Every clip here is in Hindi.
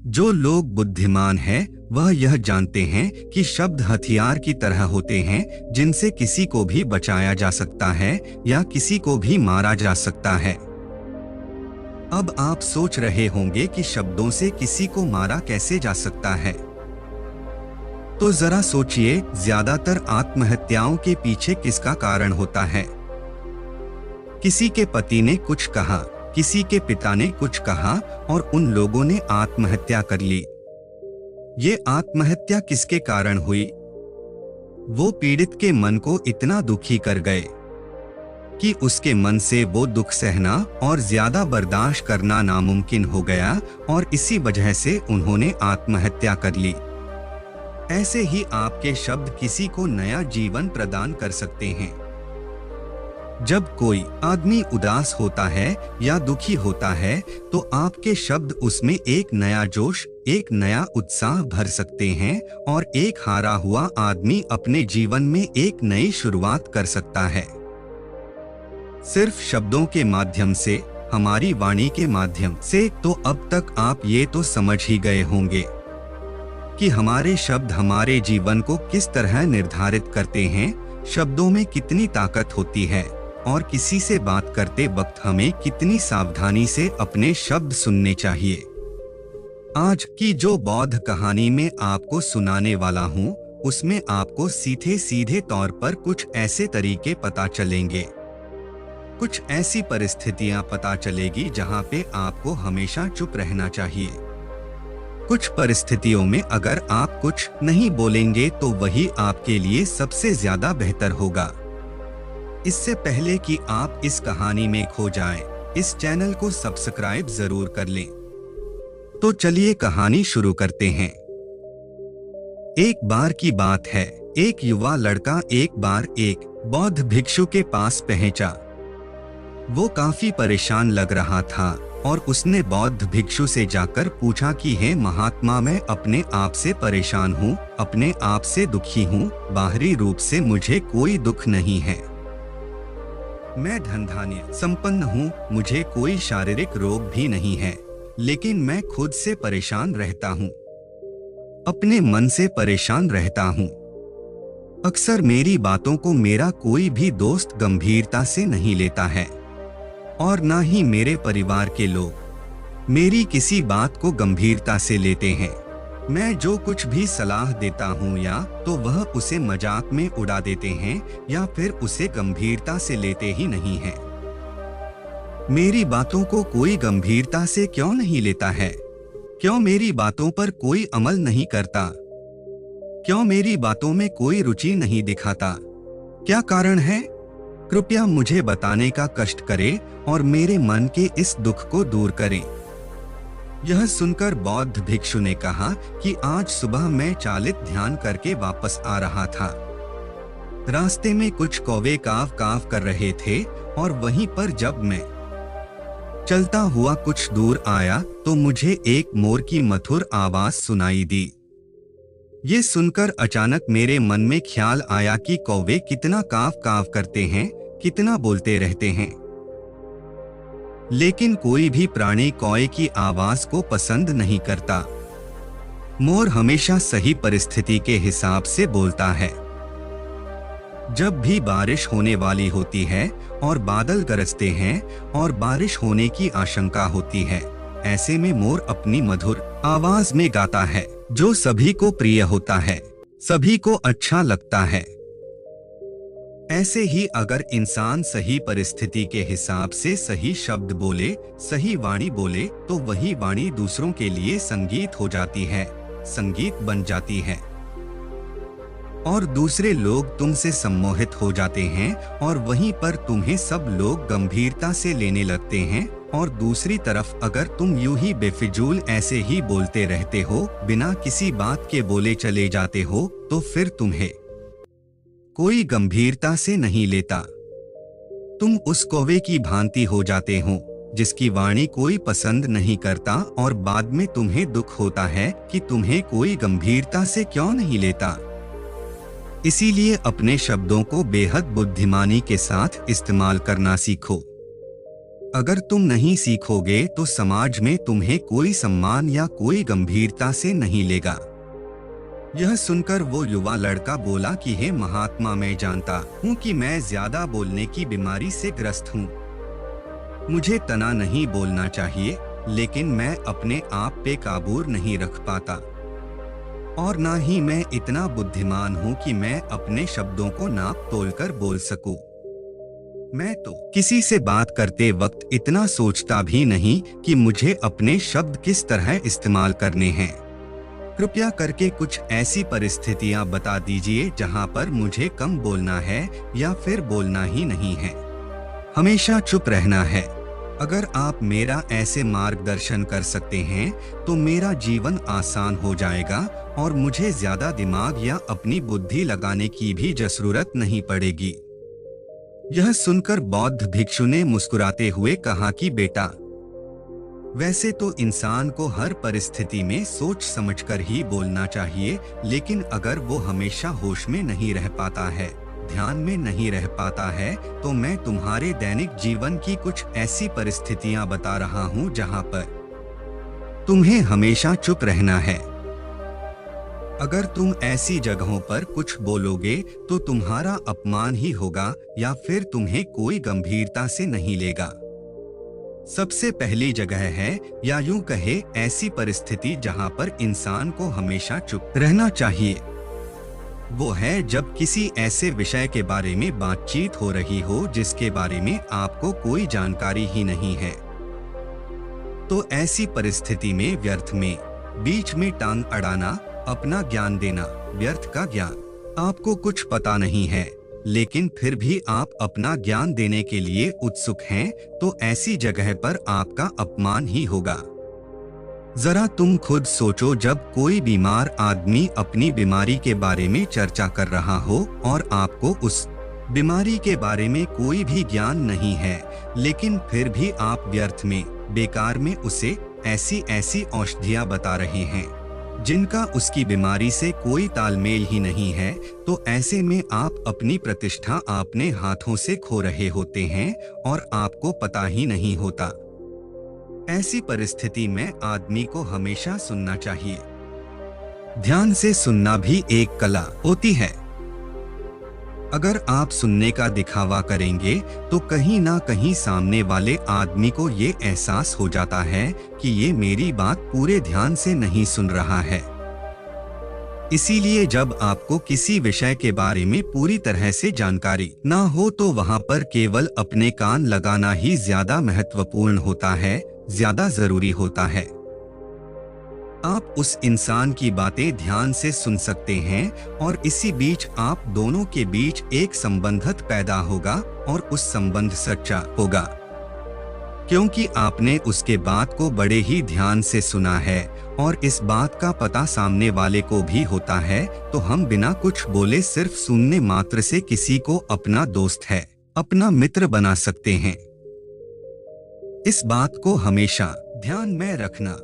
जो लोग बुद्धिमान हैं वह यह जानते हैं कि शब्द हथियार की तरह होते हैं जिनसे किसी को भी बचाया जा सकता है या किसी को भी मारा जा सकता है। अब आप सोच रहे होंगे कि शब्दों से किसी को मारा कैसे जा सकता है। तो जरा सोचिए, ज्यादातर आत्महत्याओं के पीछे किसका कारण होता है? किसी के पति ने कुछ कहा, किसी के पिता ने कुछ कहा और उन लोगों ने आत्महत्या कर ली। ये आत्महत्या किसके कारण हुई? वो पीड़ित के मन को इतना दुखी कर गए कि उसके मन से वो दुख सहना और ज्यादा बर्दाश्त करना नामुमकिन हो गया और इसी वजह से उन्होंने आत्महत्या कर ली। ऐसे ही आपके शब्द किसी को नया जीवन प्रदान कर सकते हैं। जब कोई आदमी उदास होता है या दुखी होता है तो आपके शब्द उसमें एक नया जोश, एक नया उत्साह भर सकते हैं और एक हारा हुआ आदमी अपने जीवन में एक नई शुरुआत कर सकता है। सिर्फ शब्दों के माध्यम से, हमारी वाणी के माध्यम से। तो अब तक आप ये तो समझ ही गए होंगे कि हमारे शब्द हमारे जीवन को किस तरह निर्धारित करते हैं, शब्दों में कितनी ताकत होती है और किसी से बात करते वक्त हमें कितनी सावधानी से अपने शब्द सुनने चाहिए। आज की जो बौद्ध कहानी में आपको सुनाने वाला हूँ, उसमें आपको सीधे सीधे तौर पर कुछ ऐसे तरीके पता चलेंगे, कुछ ऐसी परिस्थितियां पता चलेगी जहां पे आपको हमेशा चुप रहना चाहिए। कुछ परिस्थितियों में अगर आप कुछ नहीं बोलेंगे तो वही आपके लिए सबसे ज्यादा बेहतर होगा। इससे पहले कि आप इस कहानी में खो जाएं, इस चैनल को सब्सक्राइब जरूर कर लें। तो चलिए कहानी शुरू करते हैं। एक बार की बात है, एक युवा लड़का एक बार एक बौद्ध भिक्षु के पास पहुंचा। वो काफी परेशान लग रहा था और उसने बौद्ध भिक्षु से जाकर पूछा कि हे महात्मा, मैं अपने आप से परेशान हूँ, अपने आप से दुखी हूँ, बाहरी रूप से मुझे कोई दुख नहीं है, मैं धन धान्य संपन्न हूँ, मुझे कोई शारीरिक रोग भी नहीं है, लेकिन मैं खुद से परेशान रहता हूँ, अपने मन से परेशान रहता हूँ। अक्सर मेरी बातों को मेरा कोई भी दोस्त गंभीरता से नहीं लेता है और ना ही मेरे परिवार के लोग मेरी किसी बात को गंभीरता से लेते हैं। मैं जो कुछ भी सलाह देता हूँ या तो वह उसे मजाक में उड़ा देते हैं या फिर उसे गंभीरता से लेते ही नहीं हैं। मेरी बातों को कोई गंभीरता से क्यों नहीं लेता है? क्यों मेरी बातों पर कोई अमल नहीं करता? क्यों मेरी बातों में कोई रुचि नहीं दिखाता? क्या कारण है? कृपया मुझे बताने का कष्ट करें और मेरे मन के इस दुख को दूर करें। यह सुनकर बौद्ध भिक्षु ने कहा कि आज सुबह मैं चालित ध्यान करके वापस आ रहा था। रास्ते में कुछ कौवे काव काव कर रहे थे और वहीं पर जब मैं चलता हुआ कुछ दूर आया तो मुझे एक मोर की मधुर आवाज सुनाई दी। ये सुनकर अचानक मेरे मन में ख्याल आया कि कौवे कितना काव काव करते हैं, कितना बोलते रहते हैं, लेकिन कोई भी प्राणी कौवे की आवाज को पसंद नहीं करता। मोर हमेशा सही परिस्थिति के हिसाब से बोलता है। जब भी बारिश होने वाली होती है और बादल गरजते हैं और बारिश होने की आशंका होती है, ऐसे में मोर अपनी मधुर आवाज में गाता है जो सभी को प्रिय होता है, सभी को अच्छा लगता है। ऐसे ही अगर इंसान सही परिस्थिति के हिसाब से सही शब्द बोले, सही वाणी बोले, तो वही वाणी दूसरों के लिए संगीत हो जाती है, संगीत बन जाती है और दूसरे लोग तुमसे सम्मोहित हो जाते हैं और वहीं पर तुम्हें सब लोग गंभीरता से लेने लगते हैं। और दूसरी तरफ अगर तुम यूं ही बेफिजूल ऐसे ही बोलते रहते हो, बिना किसी बात के बोले चले जाते हो, तो फिर तुम्हें कोई गंभीरता से नहीं लेता। तुम उस कौवे की भांति हो जाते हो जिसकी वाणी कोई पसंद नहीं करता और बाद में तुम्हें दुख होता है कि तुम्हें कोई गंभीरता से क्यों नहीं लेता। इसीलिए अपने शब्दों को बेहद बुद्धिमानी के साथ इस्तेमाल करना सीखो। अगर तुम नहीं सीखोगे तो समाज में तुम्हें कोई सम्मान या कोई गंभीरता से नहीं लेगा। यह सुनकर वो युवा लड़का बोला कि हे महात्मा, मैं जानता हूँ कि मैं ज्यादा बोलने की बीमारी से ग्रस्त हूँ। मुझे तना नहीं बोलना चाहिए, लेकिन मैं अपने आप पे काबू नहीं रख पाता, और ना ही मैं इतना बुद्धिमान हूँ कि मैं अपने शब्दों को नाप तोल कर बोल सकूं। मैं तो किसी से बात करते वक्त इतना सोचता भी नहीं कि मुझे अपने शब्द किस तरह इस्तेमाल करने हैं। कृपया करके कुछ ऐसी परिस्थितियां बता दीजिए जहां पर मुझे कम बोलना है या फिर बोलना ही नहीं है, हमेशा चुप रहना है। अगर आप मेरा ऐसे मार्गदर्शन कर सकते हैं तो मेरा जीवन आसान हो जाएगा और मुझे ज्यादा दिमाग या अपनी बुद्धि लगाने की भी जरूरत नहीं पड़ेगी। यह सुनकर बौद्ध भिक्षु ने मुस्कुराते हुए कहा कि बेटा, वैसे तो इंसान को हर परिस्थिति में सोच समझकर ही बोलना चाहिए, लेकिन अगर वो हमेशा होश में नहीं रह पाता है, ध्यान में नहीं रह पाता है, तो मैं तुम्हारे दैनिक जीवन की कुछ ऐसी परिस्थितियां बता रहा हूं जहां पर तुम्हें हमेशा चुप रहना है। अगर तुम ऐसी जगहों पर कुछ बोलोगे तो तुम्हारा अपमान ही होगा या फिर तुम्हें कोई गंभीरता से नहीं लेगा। सबसे पहली जगह है, या यूं कहे ऐसी परिस्थिति जहां पर इंसान को हमेशा चुप रहना चाहिए, वो है जब किसी ऐसे विषय के बारे में बातचीत हो रही हो जिसके बारे में आपको कोई जानकारी ही नहीं है। तो ऐसी परिस्थिति में व्यर्थ में बीच में टांग अड़ाना, अपना ज्ञान देना, व्यर्थ का ज्ञान, आपको कुछ पता नहीं है लेकिन फिर भी आप अपना ज्ञान देने के लिए उत्सुक हैं, तो ऐसी जगह पर आपका अपमान ही होगा। जरा तुम खुद सोचो, जब कोई बीमार आदमी अपनी बीमारी के बारे में चर्चा कर रहा हो और आपको उस बीमारी के बारे में कोई भी ज्ञान नहीं है, लेकिन फिर भी आप व्यर्थ में बेकार में उसे ऐसी ऐसी औषधियां बता रहे हैं जिनका उसकी बीमारी से कोई तालमेल ही नहीं है, तो ऐसे में आप अपनी प्रतिष्ठा अपने हाथों से खो रहे होते हैं और आपको पता ही नहीं होता। ऐसी परिस्थिति में आदमी को हमेशा सुनना चाहिए। ध्यान से सुनना भी एक कला होती है। अगर आप सुनने का दिखावा करेंगे तो कहीं ना कहीं सामने वाले आदमी को ये एहसास हो जाता है कि ये मेरी बात पूरे ध्यान से नहीं सुन रहा है। इसीलिए जब आपको किसी विषय के बारे में पूरी तरह से जानकारी ना हो तो वहां पर केवल अपने कान लगाना ही ज्यादा महत्वपूर्ण होता है, ज्यादा जरूरी होता है। आप उस इंसान की बातें ध्यान से सुन सकते हैं और इसी बीच आप दोनों के बीच एक संबंधत पैदा होगा और उस संबंध सच्चा होगा, क्योंकि आपने उसके बात को बड़े ही ध्यान से सुना है और इस बात का पता सामने वाले को भी होता है। तो हम बिना कुछ बोले सिर्फ सुनने मात्र से किसी को अपना दोस्त है, अपना मित्र बना सकते हैं। इस बात को हमेशा ध्यान में रखना।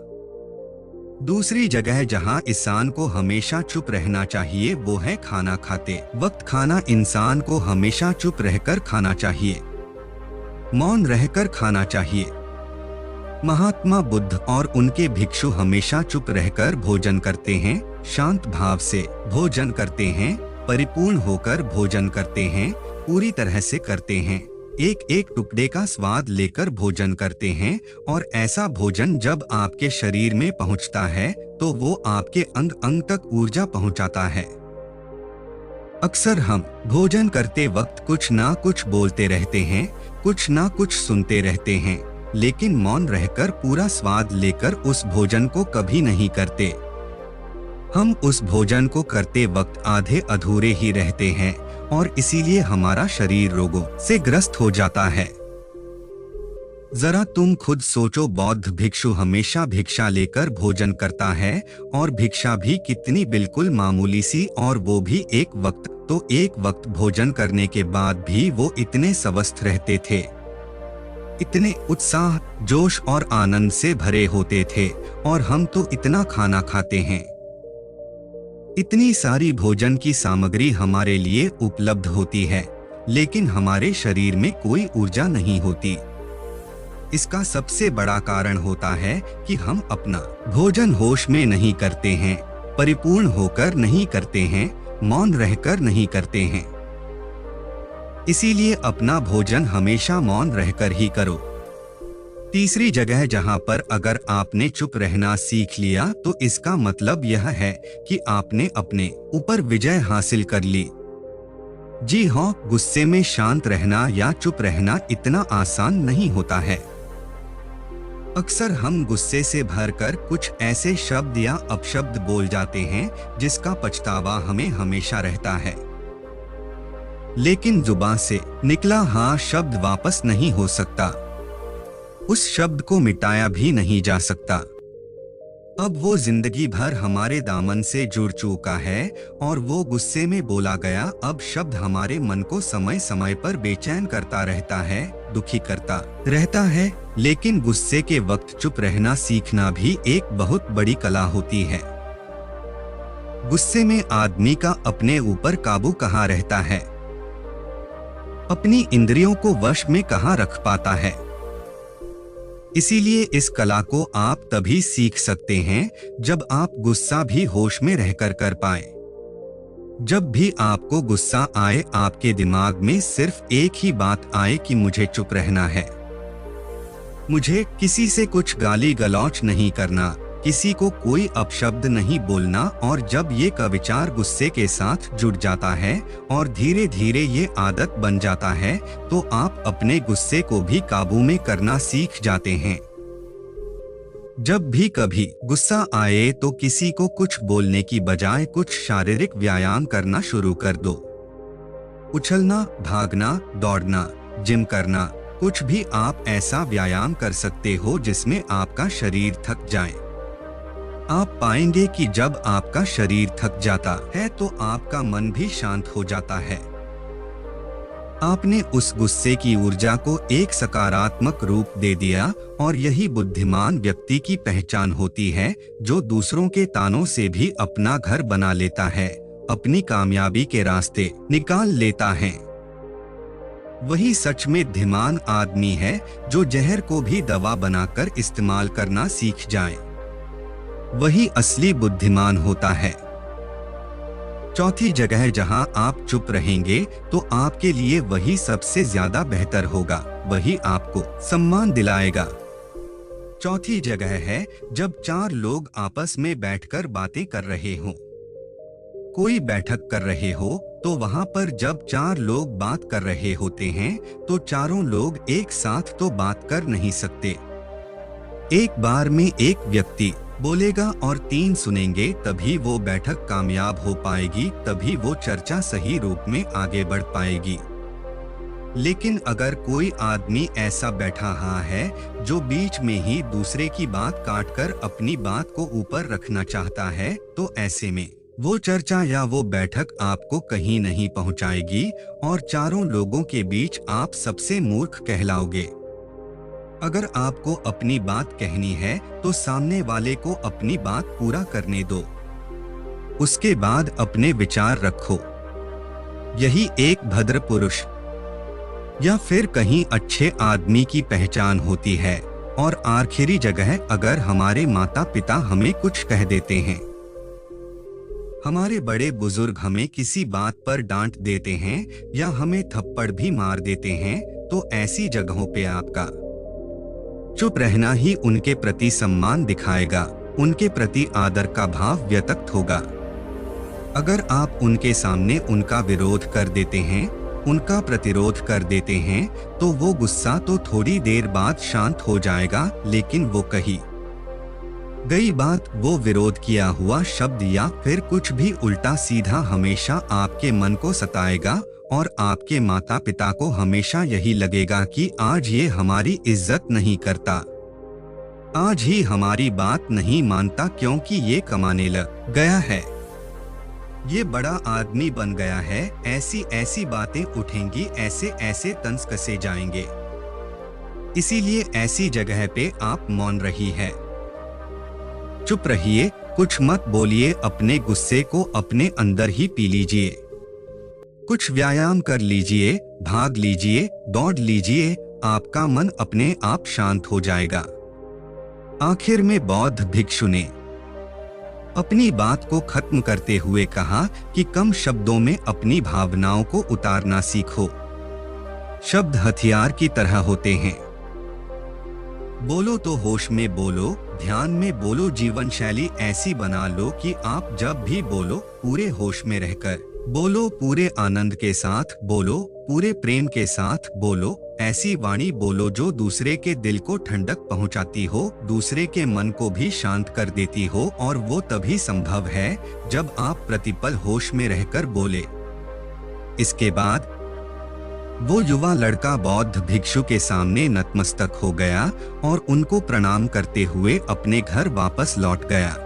दूसरी जगह जहां इंसान को हमेशा चुप रहना चाहिए वो है खाना खाते वक्त। खाना इंसान को हमेशा चुप रहकर खाना चाहिए, मौन रहकर खाना चाहिए। महात्मा बुद्ध और उनके भिक्षु हमेशा चुप रहकर भोजन करते हैं, शांत भाव से भोजन करते हैं, परिपूर्ण होकर भोजन करते हैं, पूरी तरह से करते हैं, एक एक टुकड़े का स्वाद लेकर भोजन करते हैं। और ऐसा भोजन जब आपके शरीर में पहुंचता है तो वो आपके अंग अंग तक ऊर्जा पहुंचाता है। अक्सर हम भोजन करते वक्त कुछ ना कुछ बोलते रहते हैं, कुछ ना कुछ सुनते रहते हैं, लेकिन मौन रहकर पूरा स्वाद लेकर उस भोजन को कभी नहीं करते। हम उस भोजन को करते वक्त आधे अधूरे ही रहते हैं और इसीलिए हमारा शरीर रोगों से ग्रस्त हो जाता है। जरा तुम खुद सोचो, बौद्ध भिक्षु हमेशा भिक्षा लेकर भोजन करता है और भिक्षा भी कितनी बिल्कुल मामूली सी, और वो भी एक वक्त। तो एक वक्त भोजन करने के बाद भी वो इतने स्वस्थ रहते थे, इतने उत्साह, जोश और आनंद से भरे होते थे। और हम तो इतना खाना खाते हैं, इतनी सारी भोजन की सामग्री हमारे लिए उपलब्ध होती है, लेकिन हमारे शरीर में कोई ऊर्जा नहीं होती। इसका सबसे बड़ा कारण होता है कि हम अपना भोजन होश में नहीं करते हैं, परिपूर्ण होकर नहीं करते हैं, मौन रहकर नहीं करते हैं। इसीलिए अपना भोजन हमेशा मौन रहकर ही करो। तीसरी जगह जहां पर अगर आपने चुप रहना सीख लिया तो इसका मतलब यह है कि आपने अपने ऊपर विजय हासिल कर ली। जी हाँ, गुस्से में शांत रहना या चुप रहना इतना आसान नहीं होता है। अक्सर हम गुस्से से भरकर कुछ ऐसे शब्द या अपशब्द बोल जाते हैं जिसका पछतावा हमें हमेशा रहता है। लेकिन जुबान से निकला हाँ शब्द वापस नहीं हो सकता। उस शब्द को मिटाया भी नहीं जा सकता। अब वो जिंदगी भर हमारे दामन से जुड़ चुका है और वो गुस्से में बोला गया अब शब्द हमारे मन को समय समय पर बेचैन करता रहता है, दुखी करता रहता है। लेकिन गुस्से के वक्त चुप रहना सीखना भी एक बहुत बड़ी कला होती है। गुस्से में आदमी का अपने ऊपर काबू कहाँ रहता है, अपनी इंद्रियों को वश में कहाँ रख पाता है। इसीलिए इस कला को आप तभी सीख सकते हैं जब आप गुस्सा भी होश में रहकर कर पाए। जब भी आपको गुस्सा आए आपके दिमाग में सिर्फ एक ही बात आए कि मुझे चुप रहना है, मुझे किसी से कुछ गाली गलौच नहीं करना, किसी को कोई अपशब्द नहीं बोलना। और जब ये का विचार गुस्से के साथ जुड़ जाता है और धीरे धीरे ये आदत बन जाता है तो आप अपने गुस्से को भी काबू में करना सीख जाते हैं। जब भी कभी गुस्सा आए तो किसी को कुछ बोलने की बजाय कुछ शारीरिक व्यायाम करना शुरू कर दो। उछलना, भागना, दौड़ना, जिम करना, कुछ भी आप ऐसा व्यायाम कर सकते हो जिसमें आपका शरीर थक जाए। आप पाएंगे कि जब आपका शरीर थक जाता है तो आपका मन भी शांत हो जाता है। आपने उस गुस्से की ऊर्जा को एक सकारात्मक रूप दे दिया और यही बुद्धिमान व्यक्ति की पहचान होती है जो दूसरों के तानों से भी अपना घर बना लेता है, अपनी कामयाबी के रास्ते निकाल लेता है। वही सच में धीमान आदमी है जो जहर को भी दवा बनाकर इस्तेमाल करना सीख जाए। वही असली बुद्धिमान होता है। चौथी जगह जहां आप चुप रहेंगे तो आपके लिए वही सबसे ज्यादा बेहतर होगा, वही आपको सम्मान दिलाएगा। चौथी जगह है जब चार लोग आपस में बैठकर बातें कर रहे हों। कोई बैठक कर रहे हो तो वहां पर जब चार लोग बात कर रहे होते हैं तो चारों लोग एक साथ तो बात कर नहीं सकते। एक बार में एक व्यक्ति बोलेगा और तीन सुनेंगे, तभी वो बैठक कामयाब हो पाएगी, तभी वो चर्चा सही रूप में आगे बढ़ पाएगी। लेकिन अगर कोई आदमी ऐसा बैठा हाँ है जो बीच में ही दूसरे की बात काटकर अपनी बात को ऊपर रखना चाहता है तो ऐसे में वो चर्चा या वो बैठक आपको कहीं नहीं पहुंचाएगी और चारों लोगों के बीच आप सबसे मूर्ख कहलाओगे। अगर आपको अपनी बात कहनी है तो सामने वाले को अपनी बात पूरा करने दो, उसके बाद अपने विचार रखो। यही एक भद्र पुरुष या फिर कहीं अच्छे आदमी की पहचान होती है। और आखिरी जगह अगर हमारे माता पिता हमें कुछ कह देते हैं, हमारे बड़े बुजुर्ग हमें किसी बात पर डांट देते हैं या हमें थप्पड़ भी मार देते हैं तो ऐसी जगहों पे आपका चुप रहना ही उनके प्रति सम्मान दिखाएगा, उनके प्रति आदर का भाव व्यक्त होगा। अगर आप उनके सामने उनका विरोध कर देते हैं, उनका प्रतिरोध कर देते हैं तो वो गुस्सा तो थोड़ी देर बाद शांत हो जाएगा, लेकिन वो कही गई बात, वो विरोध किया हुआ शब्द या फिर कुछ भी उल्टा सीधा हमेशा आपके मन को सताएगा और आपके माता पिता को हमेशा यही लगेगा कि आज ये हमारी इज्जत नहीं करता, आज ही हमारी बात नहीं मानता क्योंकि ये कमाने लग गया है, ये बड़ा आदमी बन गया है। ऐसी ऐसी बातें उठेंगी, ऐसे ऐसे तंज कसे जाएंगे। इसीलिए ऐसी जगह पे आप मौन रही है, चुप रहिए, कुछ मत बोलिए, अपने गुस्से को अपने अंदर ही पी लीजिए। कुछ व्यायाम कर लीजिए, भाग लीजिए, दौड़ लीजिए, आपका मन अपने आप शांत हो जाएगा। आखिर में बौद्ध भिक्षु ने अपनी बात को खत्म करते हुए कहा कि कम शब्दों में अपनी भावनाओं को उतारना सीखो। शब्द हथियार की तरह होते हैं। बोलो तो होश में बोलो, ध्यान में बोलो। जीवन शैली ऐसी बना लो कि आप जब भी बोलो पूरे होश में रहकर बोलो, पूरे आनंद के साथ बोलो, पूरे प्रेम के साथ बोलो। ऐसी वाणी बोलो जो दूसरे के दिल को ठंडक पहुंचाती हो, दूसरे के मन को भी शांत कर देती हो, और वो तभी संभव है जब आप प्रतिपल होश में रहकर बोले। इसके बाद वो युवा लड़का बौद्ध भिक्षु के सामने नतमस्तक हो गया और उनको प्रणाम करते हुए अपने घर वापस लौट गया।